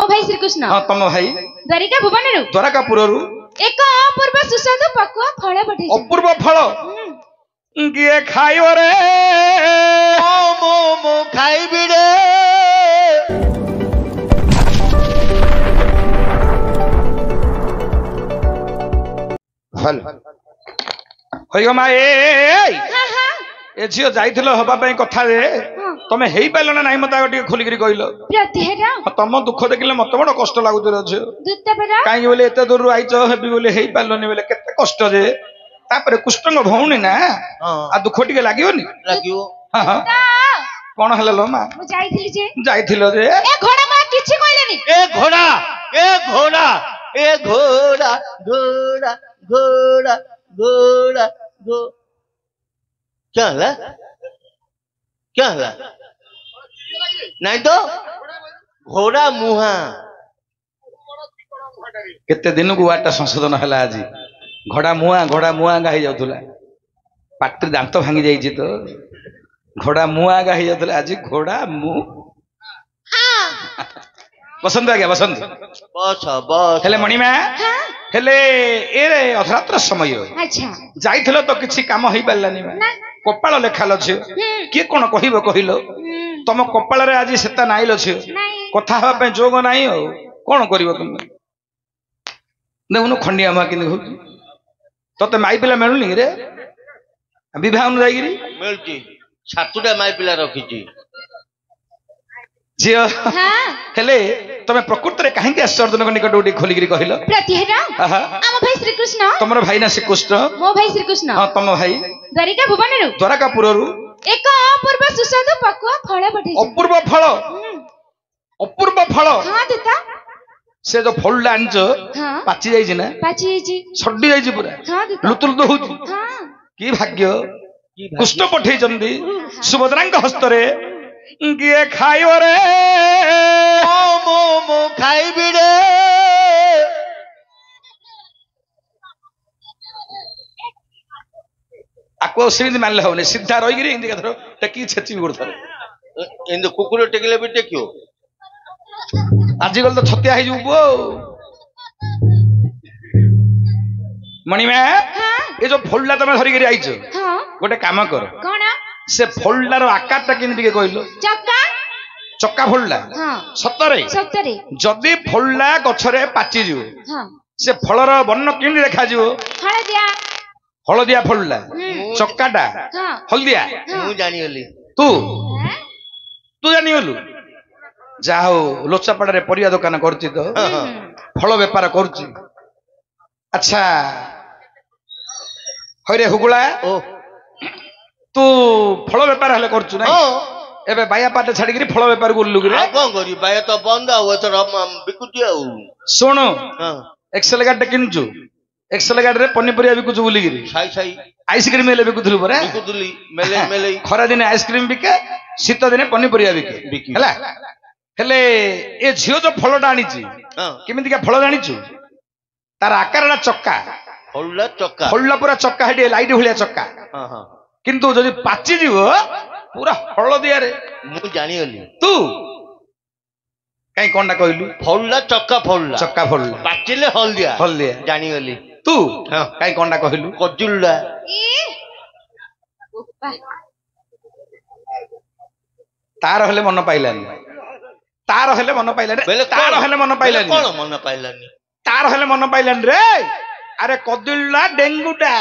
भाई श्रीकृष्ण हाँ तुम भाई द्वारिका भुवन द्वारकापुर एक अपूर्व सुस्वादु पकुआ फल पठे अपूर्व फल किए खाइब रे मो खाइबी रे भल होइगो मा ए झियो जाइथिलो हबा पई कथा रे तमे हेई पाइलो ना नाही मता टिके खोली करी कहिलो प्रतिहेरा तम दुख देखिले मत बड़ कष्ट लागुत रे झियो दुत्तपरा काई बोले एते दूर रु आइचो हेबी बोले हेई पाइलोनी बोले केते कष्ट जे तापरे कुष्ठंग भौणी ना आ दुख टिके लागियोनी लागियो हां हां कोन हले लो मा मु जाइथिलो जे ए घोड़ा मा किछि कहलेनी ए घोड़ा ए घोड़ा ए घोड़ा घोड़ा घोड़ा घोड़ा घो क्या हला नहीं तो घोड़ा मुहा केते दिन को वाटा संशोधन हला आज घोड़ा मुआ गाही जाउथला पाटी दांत भांगी जाइछि तो घोड़ा मुआ गाही जाउथला आज घोड़ा मु बसंत आज्ञा बसंत बस बस हेले मणिमा हेले ए अधरात्र समय अच्छा जाइथिलो तो किछि काम होई पारलानी ना कपाळ लेखालो छ के कोन कहिबो कहिलो तम कपाळ रे आज सेता नाइलो छ नहीं कथा हवा पे जोग नाही हो कोन करिवो तुम देखुनु खंडिया मा किने हो तते माई पिला मेलुनी रे विवाह न जाईगिरी मिलची सातुटा माई पिला रखिची जियो हां हेले तमे प्रकृति रे काहे के आश्चर्यजनक निकट उडी खोली गिरी कहिलो प्रतिहेरा आहा आम भाई श्रीकृष्ण तमरो भाई ना श्रीकृष्ण मो भाई श्रीकृष्ण हां तम भाई द्वारिका भुवन द्वारकापुर एक अपूर्व सुस्वादु पकुआ फल पठे अपूर्व फल हां देता से जो फलडा आनछ हां पाची जाई छी ना पाची जी छड्डी जाई छी पूरा हां देता लुतुल तो होची हां की भाग्य कृष्ण पठै चंदी सुभद्रांक हस्तरे किए खाइब रे मो खाइबी रे आको सिमिति मानले होने सीधा रही गिरी इंदी कथरो टेकी छेची गुड़थरे इंद कुकुर टेकिले भी टेकियो आज गल तो छत्या हे जुबो मणिमा हां ए जो फलडा तमे धरि गिरी आइछ हां गोटे काम कर कोन से फलडार आकारटा किन दिके कहलो चक्का चक्का फलडा हां सतरे सत्तरे जदी फलडा गछरे पाची जिवो हां से फलर वर्ण किन देखा जिवो हळदिया हळदिया फलडा चक्काटा हां हल्दिया मु जानी होली तू जानी होलु जा हो लोचापाड़ा रे परिया दुकान करछि तो फल व्यापार करछि अच्छा हरे हुगुला ओ तू फल व्यापार हले करछु ना एबे बाया पाटे छाडी गिरी फल व्यापार गुल्लु गिरे आ कोन करी बाय तो बंद हो तो बिकुती आउ सुन हां एक्सेल गाडी किनछु एक्सेल गाडी रे पनीपरिया बिकुछु बुली गिरी साई साई आइसक्रीम ले बिकुथलु परे बिकुतली मेले मेले खरा दिन आइसक्रीम बिके शीत दिन पनीपरिया बिके हला हेले ए झियो जो फलटा आनिची हां केमिति का फल जानिछु तार आकारला चक्का फलला चक्का फलला पूरा चक्का हेडी लाइट भलिया चक्का हां हां किंतु जदि पाची जीव पूरा हलदिया रे मु जानी होली तू काई कोनडा कहलु फलला चक्का चक्का फलला पाचिले हल्दिया हलदिया जानी होली तू हां काई कोनडा कहलु कजुल्ला तार हले मन पाइलानी तार हले मन पाइलानी तार हले मन पाइलानी कोन मन पाइलानी तार हले मन पाइलानी रे अरे कजुल्ला डेंगुटा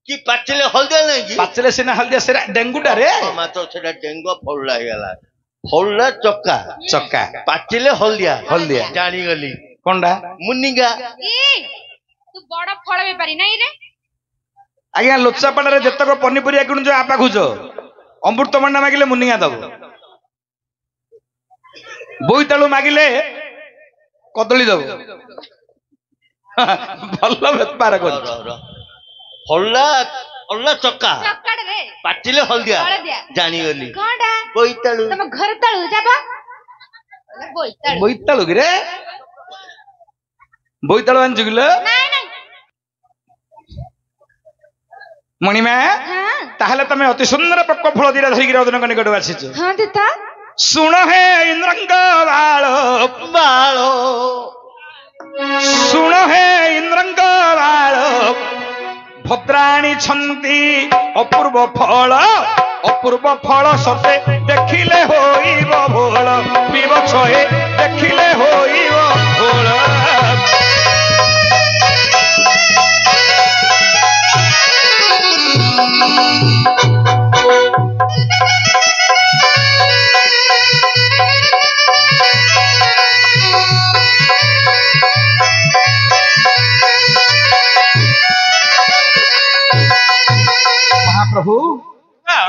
कि पाचिले हल्दिया नहीं कि पाचले सिना हलदिया सेरा डेंगुटा रे मातो सेटा डेंगो फलला हेला फलला चक्का चक्का पाचिले हल्दिया जानी गली कोनडा मुन्निगा तू बड़ फल बेपारी नहीं रे आज्ञा लोचापाड़ा रे जतक पनीपरिया किणुछ आपा खुज अमृतभंडा मागिले मुनिया दब बोईतालु मागिले कदली दब भल बेपार कर फलला फलला चक्का चक्काड़ रे पाचिले हल्दिया हळदिया जानी गली कोंडा बोईतालु तम घर ताळु जाबा बोईतालु गिरे बोईतालु आंचु गिलो नहीं नहीं मणिमा हां ताहले तमे अति सुंदर पक्व फल दिरा धरिगिरा ओदन निकट आसीछ हां देता ଶୁଣ ହେ ଇନ୍ଦ୍ରଙ୍କ ବାଳ ବାଳ ଶୁଣ ହେ ଇନ୍ଦ୍ରଙ୍କ ବାଳ ଭଦ୍ରାଣୀ ଛନ୍ତି ଅପୂର୍ବ ଫଳ ସତେ ଦେଖିଲେ ହୋଇବ ଭୋଳ ବିବଛଏ ଦେଖିଲେ ହୋଇବ ଭୋଳ ମହାପ୍ରଭୁ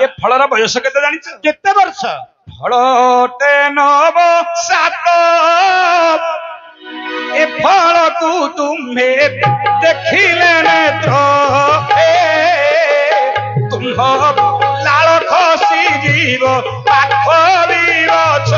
ଏ ଫଳର ବୟସ କେତେ ଜାଣିଛ? କେତେ ବର୍ଷ? ଫଳଟେ ନବ 7 ଏ ଫଳକୁ ତୁମ୍ଭେ ଦେଖିଲେ ନେତ୍ର ତୁମ୍ଭ ଲାଳ ଖସି ଯିବ ପାଖ ବିରଛ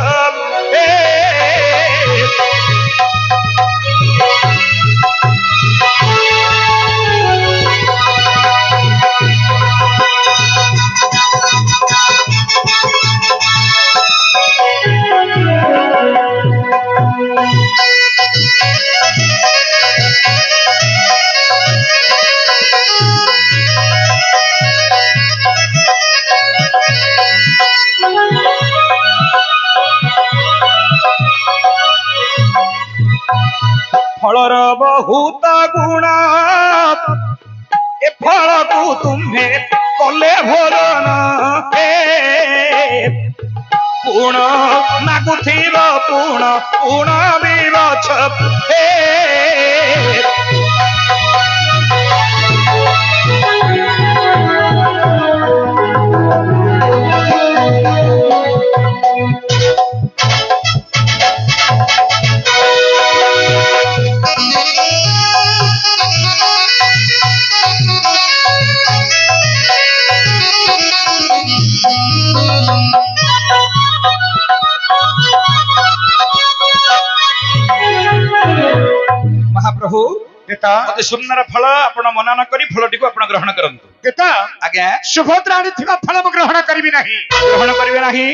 ଫଳର ବହୁତ ଗୁଣ ଏ ଫଳକୁ ତୁମ୍ଭେ କଲେ ଭୋଜନ ପୁଣ ମାଗୁଥିବ ପୁଣ ବିବଛ ମହାପ୍ରଭୁ ଅତି ସୁନ୍ଦର ଫଳ ଆପଣ ମନା ନ କରି ଫଳଟିକୁ ଆପଣ ଗ୍ରହଣ କରନ୍ତୁ। ଆଜ୍ଞା ସୁଭଦ୍ରା ଆଣିଥିବା ଫଳ ମୁଁ ଗ୍ରହଣ କରିବି ନାହିଁ। ଗ୍ରହଣ କରିବେ ନାହିଁ?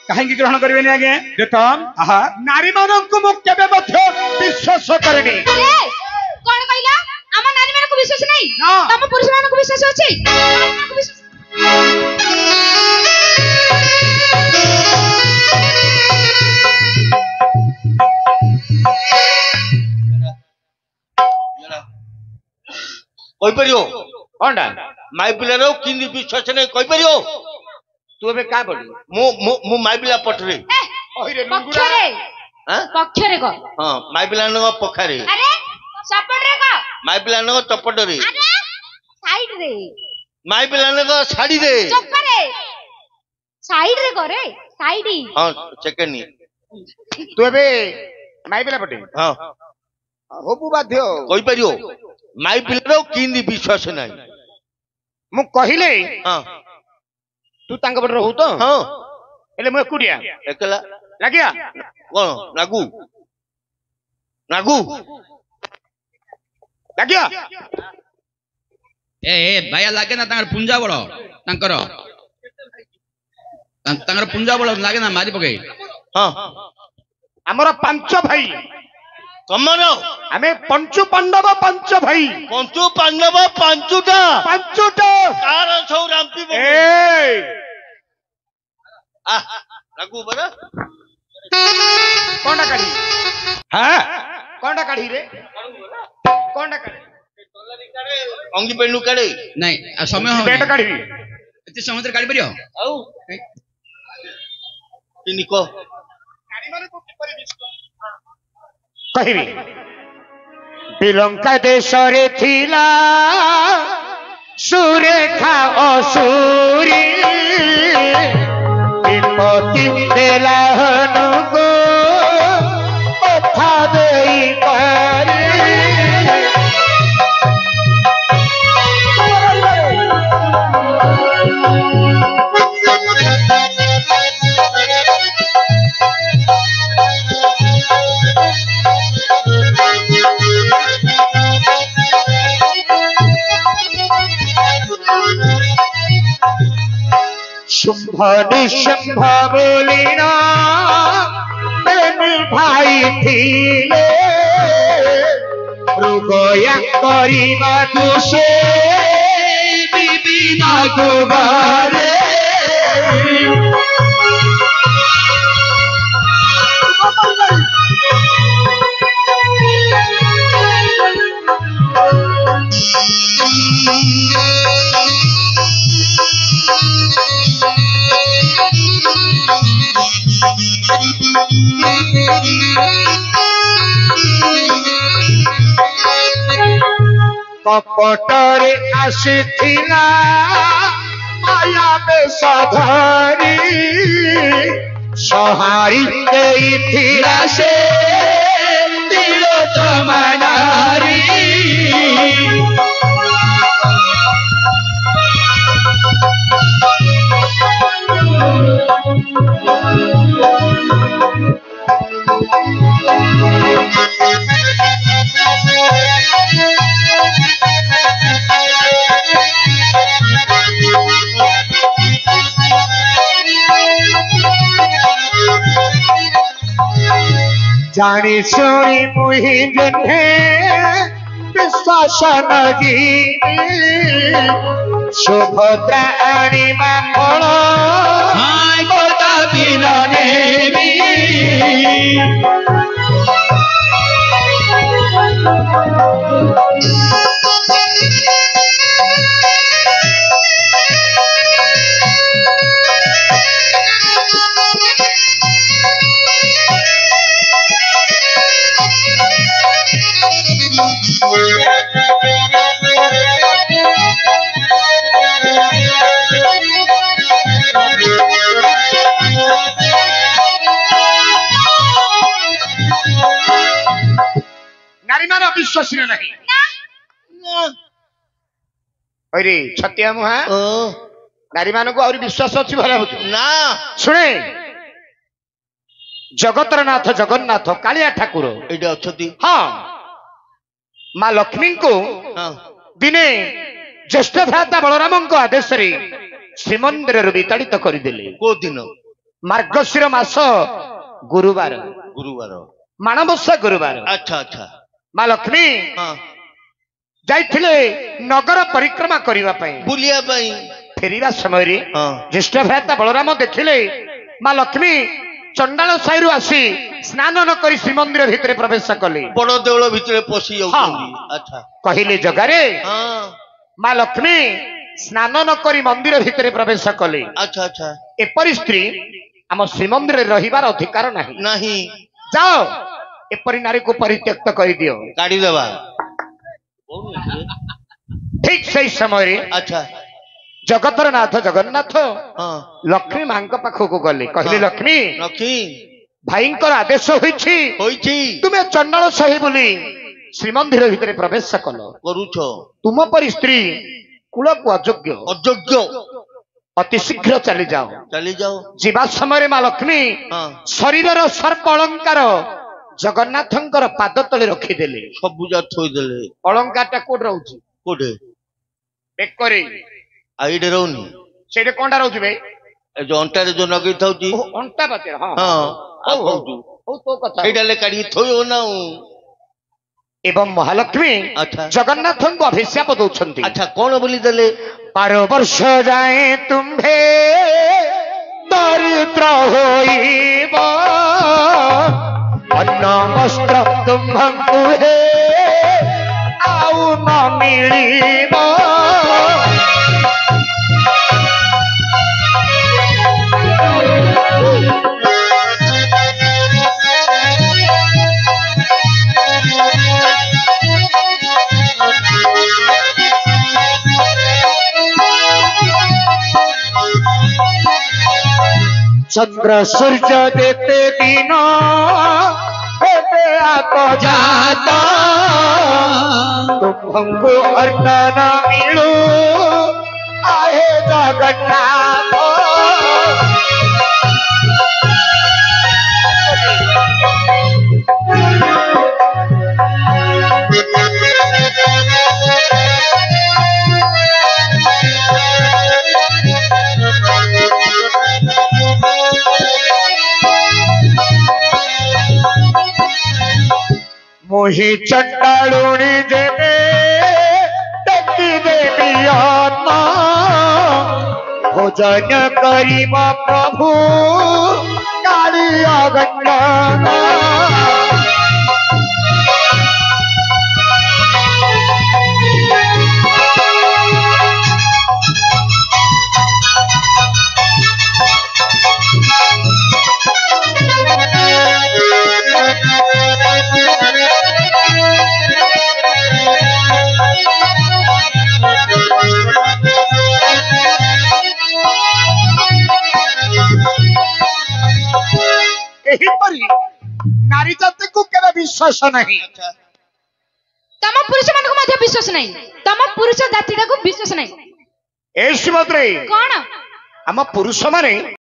କାହିଁକି ଗ୍ରହଣ କରିବେନି ଆଜ୍ଞା? ଆହା ନାରୀ ମାନଙ୍କୁ ମୁଁ କେବେ ମଧ୍ୟ ବିଶ୍ୱାସ କରେନି। କଣ କହିଲ? ଆମ ନାରୀ ମାନଙ୍କୁ ବିଶ୍ୱାସ ନାହିଁ? ନା। ତମ ପୁରୁଷ ମାନଙ୍କୁ ବିଶ୍ୱାସ ଅଛି? କହିପାରିବ କଣଟା? ମାଇ ପିଲାର କିନ୍ତି ବିଶ୍ୱାସ ନାହିଁ କହିପାରିବ? ତୁ ଏବେ କାଁ ପଢିବୁ? ମୁଁ ମାଇ ପିଲା ପଟରେ ପକ୍ଷରେ ପକ୍ଷରେ କହ। ହଁ ମାଇ ପିଲାଙ୍କ ପଖାରେ ଆରେ ସପଟରେ କହ। ମାଇ ପିଲାଙ୍କ ଚପଟରେ ଆରେ ସାଇଡ ରେ ମାଇ ପିଲାଙ୍କ ଶାଢୀରେ ଚପାରେ ସାଇଡ ରେ କରେ ସାଇଡ। ହଁ ସେକେଣ୍ଡ ତୁ ଏବେ ମାଇ ପିଲା ପଟେ ହଁ ହବୁ ବାଧ୍ୟ। କହିପାରିବ ମାଇ ପିଲାର କିନ୍ତି ବିଶ୍ୱାସ ନାହିଁ? ମୁଁ କହିଲେ ହଁ ତୁ ତାଙ୍କ ପଟେ ରହୁ ତ? ହଁ ହେଲେ ମୁଁ ଏକୁଟିଆ ଏକଲା ଲାଗିଆ କଣ ନାଗୁ ନାଗୁ ଲାଗିଆ ଏ ଭାଇଆ ଲାଗେ ନା ତାଙ୍କର ପୁଞ୍ଜା ବଳ ତାଙ୍କର ପୁଞ୍ଜା ବଳ ଲାଗେ ନା ମାରି ପକେଇ। ହଁ ଆମର 5 ଭାଇ। ତମର ଆମେ ପଞ୍ଚୁ ପାଣ୍ଡବ 5 ଭାଇ। ପଞ୍ଚୁ ପାଣ୍ଡବ 5ଟା କାର ସବୁ ରାମ୍ପି ନାଗୁ ବରା କଣଟା କାଢି ହଁ କଣଟା କାଢି ରେ କଣଟା କାଢି ଅଙ୍ଗି ପେଣ୍ଡୁ କାଢେ ନାଇଁ ଆଉ ସମୟ ପେଟ ହବନି କାଢିବି। ଏତେ ସମୟ ଭିତରେ କାଢି ପାରିବ? ଆଉ କିନି କହ କହିବି ବିଲଙ୍କା ଦେଶରେ ଥିଲା ସୁରେଖା ଅସୁରୀ ବିପତ୍ତି ଦେଲା ହନୁକୁ କଥା ଦେଇ ପାରି ଶୁମ୍ଭ शुभ निशंभ बोलिना भाई थिले रुगया करिबा तुसे बिना गुबारे कपटरे आसिथिला माया बेश धरी सहारी देइथिला से तिलोत्तमा नारी जानी सुनी मुहि जन्हे विश्वास नगी सुभद्रा आनी मंगल गोदा बिलनेबी नारी मान विश्वासी नहीं अरे छतिया मुहा नारी मान को और विश्वास अच्छी भला ना शुणे जगतर नाथ जगन्नाथ कालिया ठाकुर एटा अछती हाँ माँ लक्ष्मी को हां दिने ज्येष्ठ भ्राता बलराम को आदेश श्रीमंदिर विताड़ित करदेले को दिन मार्गशीर मास गुरुवार गुरुवार माणबसा गुरुवार अच्छा अच्छा माँ लक्ष्मी हां जाइथिले नगर परिक्रमा करिवा पई बुलिया पई फेरिवा समय रे हां ज्येष्ठ भ्राता बलराम देखिले माँ लक्ष्मी चंडाल साइरु आसी स्नान न करी श्रीमंदिर भितर प्रवेश कले बड़ देवल भितर पसी जाउछंदी हाँ। अच्छा कहिले जगारे हां माँ लक्ष्मी स्नान न करी मंदिर भितर प्रवेश कले अच्छा अच्छा एपरि स्त्री आम श्रीमंदिर रहिबार अधिकार नाही नहीं जाओ एपरि नारी को परित्यक्त कर दियो गाड़ी देवा ठीक सही समय रे अच्छा जगतर नाथ जगन्नाथ हां लक्ष्मी मां पाखक गले कहले हाँ। लक्ष्मी लक्ष्मी भाईंकर आदेश होइछि होइछि तुमे चंडाल सही बोली श्रीमंदिर भितर प्रवेश कल करूछो तुम पर स्त्री कुल को अयोग्य अयोग्य अति शीघ्र चली जाओ चली जाओ जीवा समय माँ लक्ष्मी हां शरीर सर्प अलंकार जगन्नाथंकर पाद तले रखिदेले सब बुझा थोई देले अलंकार टा कोड रहउछि कोठे बेकरे आइडे रहउनी सेडे कोंडा रहउछि बे ए जो अंटारे जो नगई थाउची अंटा बाते हां हां आ हो कहू हो तो कथा एडा ले काढी थोयो ना एवं महालक्ष्मी अच्छा जगन्नाथंको अभिशाप दउछंती अच्छा कौन बोली देले 12 वर्ष जाए तुम्भे दरिद्र होइब अन्न वस्त्र तुम्भंकु हे आउ न मिलिब चंद्र सूर्य देते दिन तो जाता तुमको अन्न न मिलू आहे जगन्नाथ मोहि चंडालुणी जेबे टकी देवी आत्मा भोजन करिब प्रभु कालिया गंगा नारी जाति को केवे विश्वास नहीं तम पुरुष मान को मध्य विश्वास नहीं तम पुरुष जाति को विश्वास नहीं ए सुभद्रे कौन आम पुरुष माने